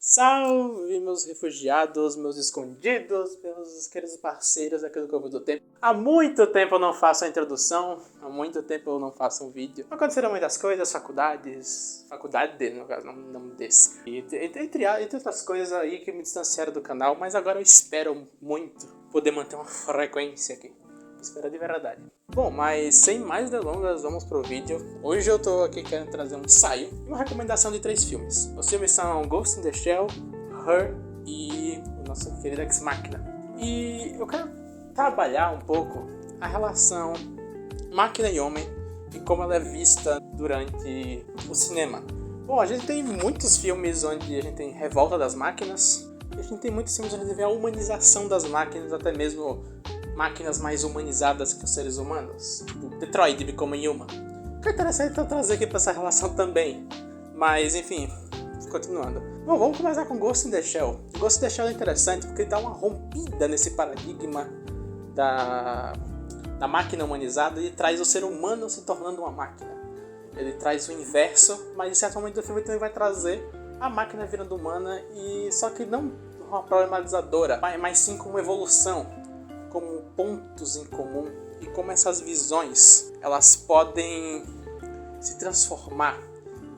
Salve, meus refugiados, meus escondidos, meus queridos parceiros aqui do Corpo do Tempo. Há muito tempo eu não faço a introdução, há muito tempo eu não faço um vídeo. Aconteceram muitas coisas, faculdade, no caso, não desse. E, entre outras coisas aí que me distanciaram do canal, mas agora eu espero muito poder manter uma frequência aqui. Espero de verdade. Bom, mas sem mais delongas, vamos pro vídeo. Hoje eu tô aqui querendo trazer um ensaio e uma recomendação de 3 filmes. Os filmes são Ghost in the Shell, Her e o nosso querido Ex Machina. E eu quero trabalhar um pouco a relação máquina e homem e como ela é vista durante o cinema. Bom, a gente tem muitos filmes onde a gente tem revolta das máquinas, e a gente tem muitos filmes onde a gente vê a humanização das máquinas, até mesmo máquinas mais humanizadas que os seres humanos. Tipo, Detroit Become Human. O que é interessante eu trazer aqui pra essa relação também. Mas, enfim, continuando. Bom, vamos começar com Ghost in the Shell. Ghost in the Shell é interessante porque ele dá uma rompida nesse paradigma da máquina humanizada e traz o ser humano se tornando uma máquina. Ele traz o inverso, mas em certo momento do filme também vai trazer a máquina virando humana, e só que não uma problematizadora, mas sim como evolução, como pontos em comum e como essas visões elas podem se transformar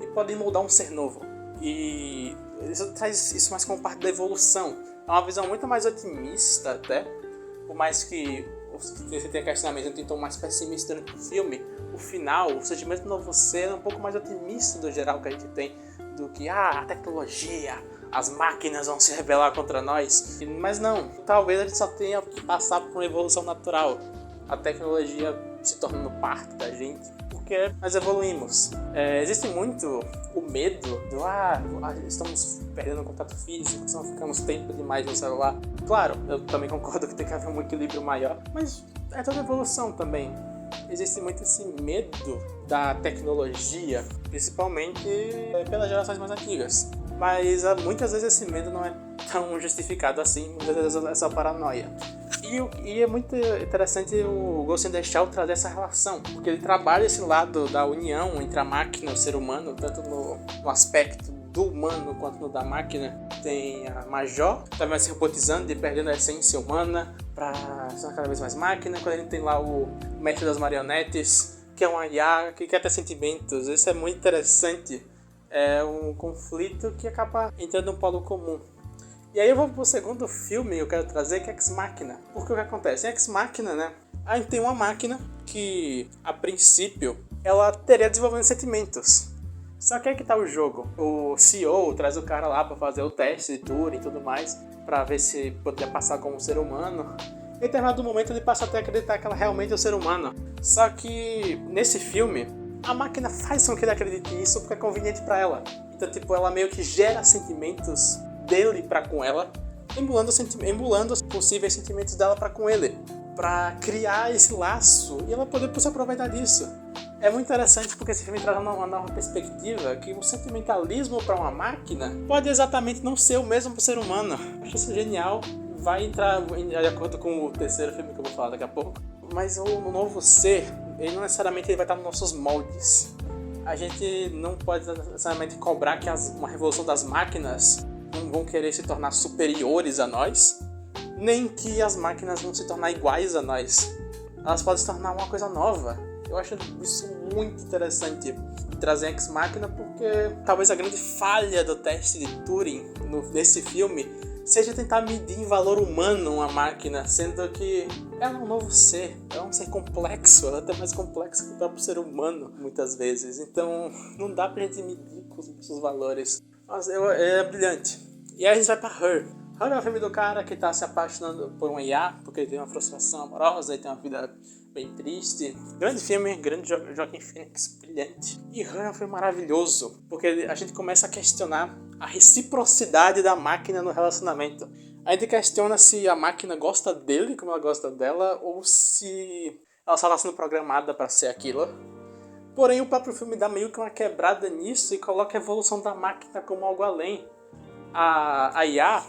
e podem moldar um ser novo. E isso traz isso mais como parte da evolução. É uma visão muito mais otimista até, por mais que você tenha questionamento, tem um tom mais pessimista durante o filme. O final, o sentimento do novo ser é um pouco mais otimista do geral que a gente tem do que a tecnologia, as máquinas vão se rebelar contra nós. Mas não, talvez a gente só tenha que passar por uma evolução natural. A tecnologia se tornando parte da gente, porque nós evoluímos. Existe muito o medo do estamos perdendo o contato físico, senão ficamos tempo demais no celular. Claro, eu também concordo que tem que haver um equilíbrio maior, mas é toda evolução também. Existe muito esse medo da tecnologia, principalmente pelas gerações mais antigas. Mas muitas vezes esse medo não é tão justificado assim, muitas vezes é só paranoia. E é muito interessante o Ghost in the Shell trazer essa relação, porque ele trabalha esse lado da união entre a máquina e o ser humano, tanto no aspecto do humano quanto no da máquina. Tem a Major, também vai se robotizando e perdendo a essência humana para ser cada vez mais máquina. Quando a gente tem lá o mestre das marionetes, que é um IA que quer ter sentimentos. Isso é muito interessante. É um conflito que acaba entrando num polo comum. E aí eu vou pro segundo filme que eu quero trazer, que é Ex Machina. Porque o que acontece? Em Ex Machina, né? A gente tem uma máquina que, a princípio, ela teria desenvolvendo sentimentos. Só que aí que tá o jogo. O CEO traz o cara lá pra fazer o teste de Turing e tudo mais, pra ver se poderia passar como um ser humano. Em determinado momento ele passa até a acreditar que ela realmente é um ser humano. Só que, nesse filme, a máquina faz com que ele acredite nisso porque é conveniente pra ela. Então, tipo, ela meio que gera sentimentos dele pra com ela, emulando os possíveis sentimentos dela pra com ele, pra criar esse laço e ela poder se aproveitar disso. É muito interessante porque esse filme traz uma nova perspectiva, que o sentimentalismo pra uma máquina pode exatamente não ser o mesmo pro ser humano. Acho isso genial. Vai entrar de acordo com o terceiro filme que eu vou falar daqui a pouco. Mas o novo ser, ele não necessariamente ele vai estar nos nossos moldes. A gente não pode necessariamente cobrar que uma revolução das máquinas não vão querer se tornar superiores a nós, nem que as máquinas vão se tornar iguais a nós. Elas podem se tornar uma coisa nova. Eu acho isso muito interessante de trazer Ex Machina, porque talvez a grande falha do teste de Turing nesse filme seja tentar medir em valor humano uma máquina, sendo que ela é um novo ser, ela é um ser complexo, ela é até mais complexa que o próprio ser humano, muitas vezes. Então, não dá pra gente medir com os valores. Mas é brilhante. E aí a gente vai pra Her. Her é o filme do cara que tá se apaixonando por um IA, porque ele tem uma frustração amorosa e tem uma vida bem triste. Grande filme, grande Joaquin Phoenix, brilhante. E Her é um filme maravilhoso, porque a gente começa a questionar a reciprocidade da máquina no relacionamento. A gente questiona se a máquina gosta dele como ela gosta dela, ou se ela só está sendo programada para ser aquilo. Porém, o próprio filme dá meio que uma quebrada nisso e coloca a evolução da máquina como algo além. A IA,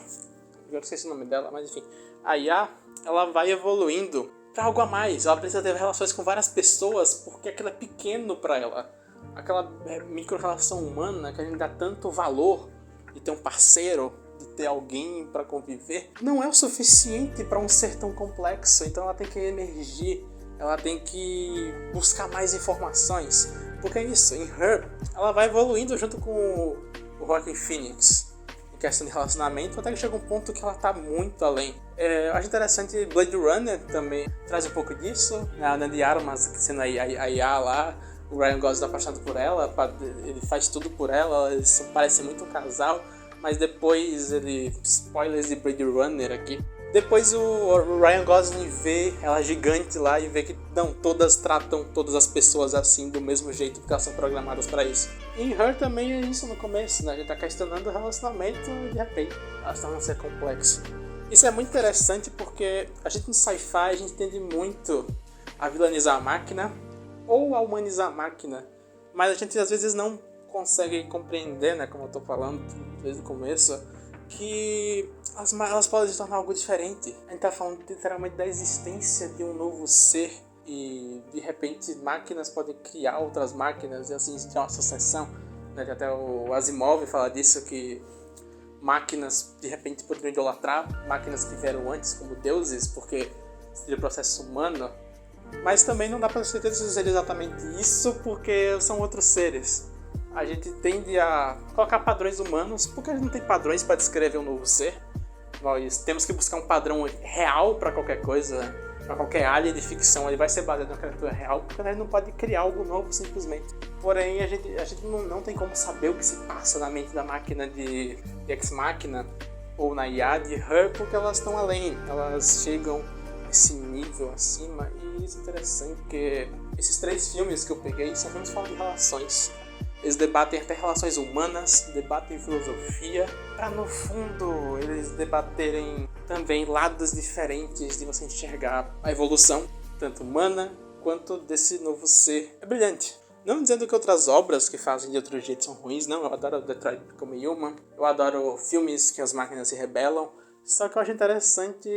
eu esqueci o nome dela, mas enfim, a IA, ela vai evoluindo para algo a mais. Ela precisa ter relações com várias pessoas porque aquilo é pequeno para ela. Aquela micro-relação humana que a gente dá tanto valor de ter um parceiro, de ter alguém para conviver, não é o suficiente para um ser tão complexo. Então ela tem que emergir, ela tem que buscar mais informações. Porque é isso, em Her, ela vai evoluindo junto com o Joaquin Phoenix em questão de relacionamento, até que chega um ponto que ela tá muito além. Eu acho interessante Blade Runner também traz um pouco disso, a Ana de Armas sendo a IA lá, o Ryan Gosling apaixonado por ela, ele faz tudo por ela, eles parecem muito um casal, mas depois spoilers de Blade Runner aqui. Depois o Ryan Gosling vê ela gigante lá e vê que não, todas tratam todas as pessoas assim do mesmo jeito porque elas são programadas para isso. E em Her também é isso no começo, né? A gente tá questionando o relacionamento e de repente elas tornam ser complexo. Isso é muito interessante porque a gente no sci-fi a gente tende muito a vilanizar a máquina ou a humanizar a máquina, mas a gente às vezes não consegue compreender, né, como eu tô falando desde o começo, que elas podem se tornar algo diferente. A gente tá falando literalmente da existência de um novo ser e de repente máquinas podem criar outras máquinas e assim existir uma sucessão, né? Até o Asimov fala disso, que máquinas de repente poderiam idolatrar máquinas que vieram antes como deuses, porque seria o processo humano. Mas também não dá pra ter certeza de ser exatamente isso, porque são outros seres. A gente tende a colocar padrões humanos, porque a gente não tem padrões para descrever um novo ser. Nós temos que buscar um padrão real para qualquer coisa, para qualquer alien de ficção. Ele vai ser baseado numa criatura real, porque a gente não pode criar algo novo simplesmente. Porém, a gente não tem como saber o que se passa na mente da máquina de Ex Machina ou na IA de Her, porque elas estão além, elas chegam esse nível acima. E isso é interessante, porque esses 3 filmes que eu peguei são filmes que falam de relações. Eles debatem até relações humanas, debatem filosofia, para no fundo eles debaterem também lados diferentes de você enxergar a evolução, tanto humana quanto desse novo ser. É brilhante. Não dizendo que outras obras que fazem de outro jeito são ruins, não. Eu adoro Detroit Become Human, eu adoro filmes que as máquinas se rebelam. Só que eu acho interessante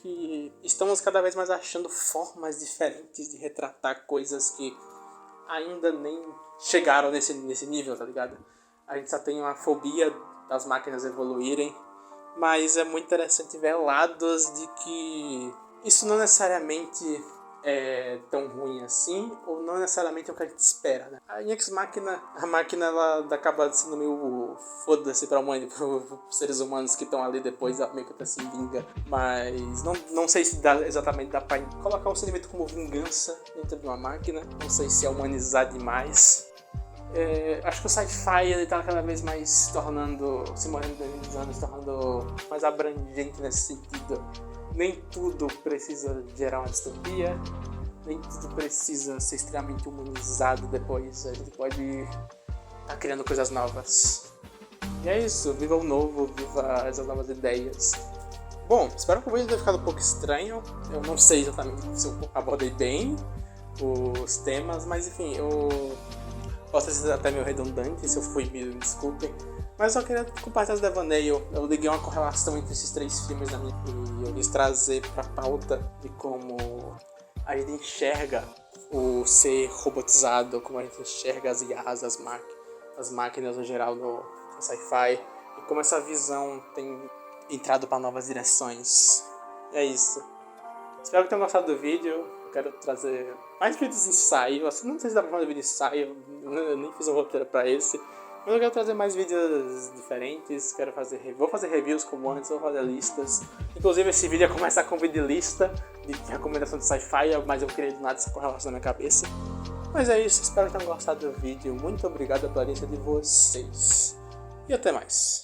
que estamos cada vez mais achando formas diferentes de retratar coisas que ainda nem chegaram nesse nível, tá ligado? A gente só tem uma fobia das máquinas evoluírem, mas é muito interessante ver lados de que isso não necessariamente é tão ruim assim, ou não necessariamente é o que a gente espera, né? Em Ex Machina, a máquina ela acaba sendo meio foda-se para os seres humanos que estão ali depois, ela meio que até se vinga, mas não sei se exatamente dá pra colocar o sentimento como vingança dentro de uma máquina, não sei se é humanizar demais. Acho que o sci-fi ele tá cada vez mais se modernizando, se tornando mais abrangente nesse sentido. Nem tudo precisa gerar uma distopia, nem tudo precisa ser extremamente humanizado depois. A gente pode estar criando coisas novas. E é isso, viva o novo, viva essas novas ideias. Bom, espero que o vídeo tenha ficado um pouco estranho. Eu não sei exatamente se eu abordei bem os temas, mas enfim, eu posso ser até meio redundante, se eu fui, me desculpem. Mas eu só queria compartilhar esse devaneio. Eu liguei uma correlação entre esses 3 filmes na minha e eu quis trazer pra pauta de como a gente enxerga o ser robotizado, como a gente enxerga as IAs, as máquinas no geral no sci-fi, e como essa visão tem entrado para novas direções. É isso. Espero que tenham gostado do vídeo. Eu quero trazer mais vídeos de ensaio. Não sei se dá pra fazer vídeo de ensaio, eu nem fiz um roteiro pra esse. Mas eu quero trazer mais vídeos diferentes, vou fazer reviews como antes, vou fazer listas. Inclusive esse vídeo ia começar com vídeo de lista de recomendação de sci-fi, mas eu criei do nada essa correlação na minha cabeça. Mas é isso, espero que tenham gostado do vídeo, muito obrigado pela audiência de vocês. E até mais.